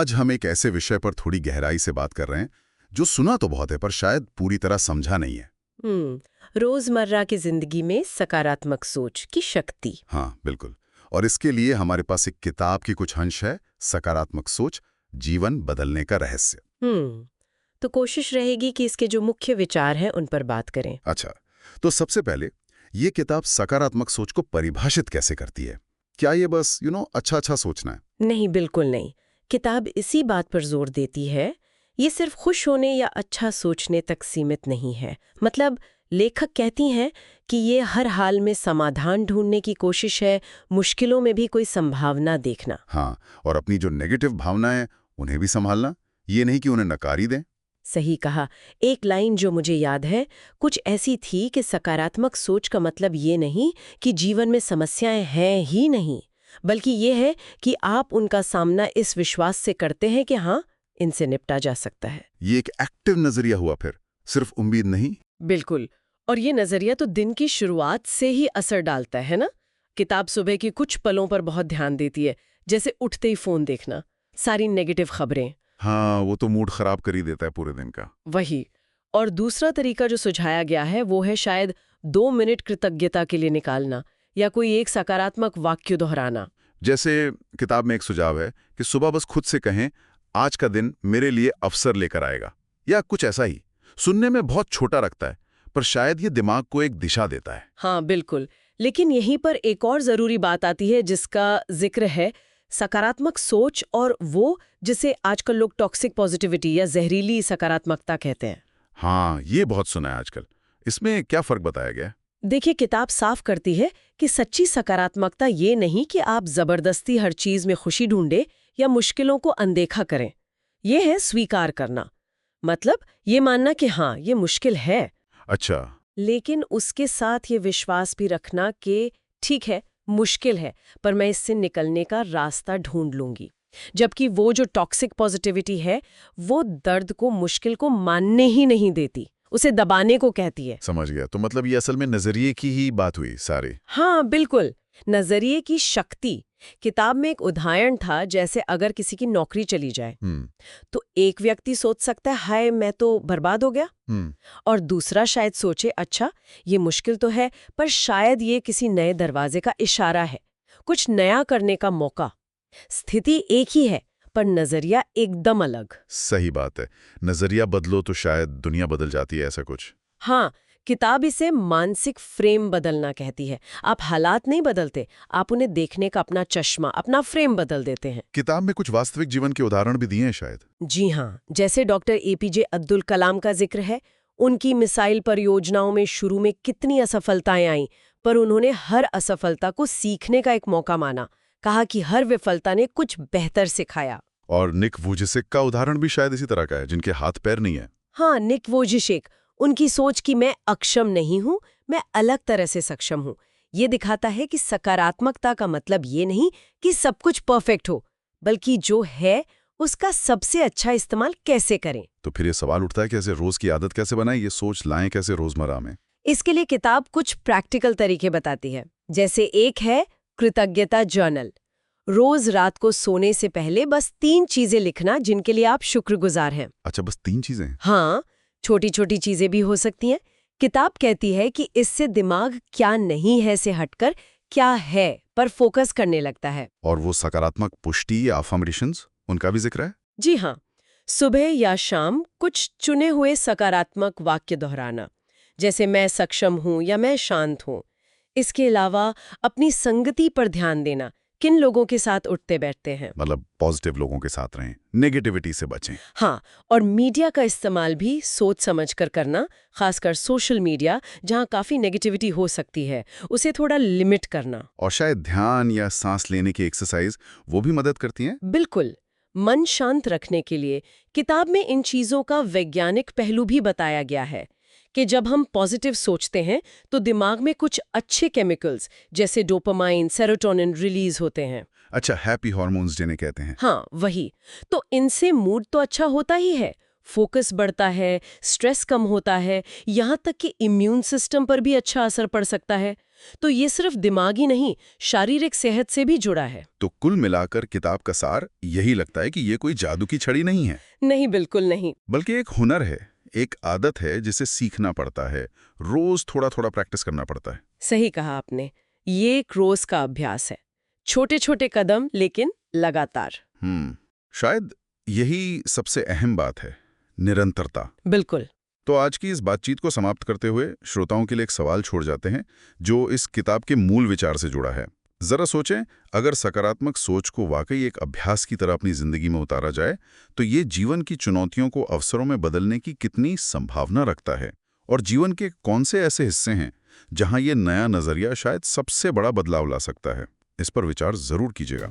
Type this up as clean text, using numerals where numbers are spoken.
आज हम एक ऐसे विषय पर थोड़ी गहराई से बात कर रहे हैं जो सुना तो बहुत है पर शायद पूरी तरह समझा नहीं है। रोजमर्रा की जिंदगी में सकारात्मक सोच की शक्ति। हाँ बिल्कुल। और इसके लिए हमारे पास एक किताब की कुछ अंश है, सकारात्मक सोच, जीवन बदलने का रहस्य। तो कोशिश रहेगी कि इसके जो मुख्य विचार हैं उन पर बात करें। अच्छा, तो सबसे पहले ये किताब सकारात्मक सोच को परिभाषित कैसे करती है? क्या ये बस अच्छा सोचना है? नहीं, बिल्कुल नहीं। किताब इसी बात पर जोर देती है, ये सिर्फ खुश होने या अच्छा सोचने तक सीमित नहीं है। मतलब लेखक कहती हैं कि ये हर हाल में समाधान ढूंढने की कोशिश है, मुश्किलों में भी कोई संभावना देखना। हाँ, और अपनी जो नेगेटिव भावनाएं उन्हें भी संभालना, ये नहीं कि उन्हें नकारी दें। सही कहा। एक लाइन जो मुझे याद है कुछ ऐसी थी कि सकारात्मक सोच का मतलब ये नहीं कि जीवन में समस्याएं हैं ही नहीं, बल्कि ये है कि आप उनका सामना इस विश्वास से करते हैं कि हाँ, इनसे निपटा जा सकता है। ये एक एक्टिव नजरिया हुआ, फिर सिर्फ उम्मीद नहीं। बिल्कुल। और ये नजरिया तो दिन की शुरुआत से ही असर डालता है ना। किताब सुबह की कुछ पलों पर बहुत ध्यान देती है, जैसे उठते ही फोन देखना, सारी नेगेटिव खबरें। हाँ, वो तो मूड खराब कर ही देता है पूरे दिन का। वही। और दूसरा तरीका जो सुझाया गया है वो है शायद 2 मिनट कृतज्ञता के लिए निकालना या कोई एक सकारात्मक वाक्य दोहराना। जैसे किताब में एक सुझाव है कि सुबह बस खुद से कहें, आज का दिन मेरे लिए अवसर लेकर आएगा, या कुछ ऐसा ही। सुनने में बहुत छोटा रखता है, पर शायद ये दिमाग को एक दिशा देता है। हाँ बिल्कुल। लेकिन यहीं पर एक और जरूरी बात आती है जिसका जिक्र है, सकारात्मक सोच और वो जिसे आजकल लोग टॉक्सिक पॉजिटिविटी या जहरीली सकारात्मकता कहते हैं। हाँ, ये बहुत सुना है आजकल। इसमें क्या फर्क बताया गया है? देखिए, किताब साफ करती है कि सच्ची सकारात्मकता ये नहीं कि आप जबरदस्ती हर चीज में खुशी ढूंढे या मुश्किलों को अनदेखा करें। ये है स्वीकार करना। मतलब ये मानना कि हाँ, ये मुश्किल है। अच्छा। लेकिन उसके साथ ये विश्वास भी रखना कि ठीक है, मुश्किल है, पर मैं इससे निकलने का रास्ता ढूंढ लूंगी। जबकि वो जो टॉक्सिक पॉजिटिविटी है, वो दर्द को, मुश्किल को मानने ही नहीं देती, उसे दबाने को कहती है। समझ गया। तो मतलब ये असल में नजरिए की ही बात हुई सारी। हाँ बिल्कुल, नजरिए की शक्ति। किताब में एक उदाहरण था, जैसे अगर किसी की नौकरी चली जाए तो एक व्यक्ति सोच सकता है हाय मैं तो बर्बाद हो गया, और दूसरा शायद सोचे अच्छा ये मुश्किल तो है, पर शायद ये किसी नए दरवाजे का इशारा है, कुछ नया करने का मौका। स्थिति एक ही है पर नजरिया एकदम अलग। सही बात है। नजरिया बदलो तो शायद दुनिया बदल जाती है, ऐसा कुछ। हाँ, किताब इसे मानसिक फ्रेम बदलना कहती है। आप हालात नहीं बदलते, आप उन्हें देखने का अपना चश्मा, अपना फ्रेम बदल देते हैं। किताब में कुछ वास्तविक जीवन के उदाहरण भी दिए हैं शायद। जी हाँ, जैसे डॉक्टर एपीजे अब्दुल कलाम का जिक्र है। उनकी मिसाइल परियोजनाओं में शुरू में कितनी असफलताएं आईं, पर उन्होंने हर असफलता को सीखने का एक मौका माना। कहा कि हर विफलता ने कुछ बेहतर सिखाया। और निक वुजिसिक का उदाहरण भी शायद इसी तरह का है, जिनके हाथ पैर नहीं है। हाँ, निक वोजिशिक। उनकी सोच कि मैं अक्षम नहीं हूँ, मैं अलग तरह से सक्षम हूँ। ये दिखाता है कि सकारात्मकता का मतलब ये नहीं कि सब कुछ परफेक्ट हो, बल्कि जो है उसका सबसे अच्छा इस्तेमाल कैसे करें। तो फिर ये सवाल उठता है कि ऐसे रोज की आदत कैसे बनाएं, ये सोच लाएं कैसे रोजमर्रा में? इसके लिए किताब कुछ प्रैक्टिकल तरीके बताती है। जैसे एक है कृतज्ञता जर्नल। रोज रात को सोने से पहले बस 3 चीजें लिखना जिनके लिए आप शुक्रगुजार हैं। अच्छा, बस 3 चीजें? हाँ, छोटी छोटी चीजें भी हो सकती हैं। किताब कहती है कि इससे दिमाग क्या नहीं है से हटकर क्या है पर फोकस करने लगता है। और वो सकारात्मक पुष्टि या अफर्मेशंस, उनका भी जिक्र है? जी हाँ, सुबह या शाम कुछ चुने हुए सकारात्मक वाक्य दोहराना, जैसे मैं सक्षम हूँ या मैं शांत हूँ। इसके अलावा अपनी संगति पर ध्यान देना, किन लोगों के साथ उठते बैठते हैं। मतलब पॉजिटिव लोगों के साथ रहें, नेगेटिविटी से बचें। हाँ, और मीडिया का इस्तेमाल भी सोच समझकर करना, खासकर सोशल मीडिया जहाँ काफी नेगेटिविटी हो सकती है, उसे थोड़ा लिमिट करना। और शायद ध्यान या सांस लेने की एक्सरसाइज वो भी मदद करती हैं। बिल्कुल, मन शांत रखने के लिए किताब में इन चीजों का वैज्ञानिक पहलू भी बताया गया है कि जब हम पॉजिटिव सोचते हैं तो दिमाग में कुछ अच्छे केमिकल्स जैसे डोपामाइन, सेरोटोनिन रिलीज होते हैं। अच्छा, हैप्पी हार्मोन्स जिन्हें कहते हैं। हाँ, वही। तो इनसे मूड तो अच्छा होता ही है, फोकस बढ़ता है, स्ट्रेस कम होता है, यहाँ तक कि इम्यून सिस्टम पर भी अच्छा असर पड़ सकता है। तो ये सिर्फ दिमागी नहीं, शारीरिक सेहत से भी जुड़ा है। तो कुल मिलाकर किताब का सार यही लगता है कि ये कोई जादू की छड़ी नहीं है, नहीं, बिल्कुल नहीं। बल्कि एक हुनर है, एक आदत है जिसे सीखना पड़ता है, रोज थोड़ा थोड़ा प्रैक्टिस करना पड़ता है। सही कहा आपने। ये एक रोज का अभ्यास है, छोटे छोटे कदम लेकिन लगातार। शायद यही सबसे अहम बात है, निरंतरता। बिल्कुल। तो आज की इस बातचीत को समाप्त करते हुए श्रोताओं के लिए एक सवाल छोड़ जाते हैं जो इस किताब के मूल विचार से जुड़ा है। जरा सोचें, अगर सकारात्मक सोच को वाकई एक अभ्यास की तरह अपनी जिंदगी में उतारा जाए तो ये जीवन की चुनौतियों को अवसरों में बदलने की कितनी संभावना रखता है, और जीवन के कौन से ऐसे हिस्से हैं जहां ये नया नजरिया शायद सबसे बड़ा बदलाव ला सकता है। इस पर विचार जरूर कीजिएगा।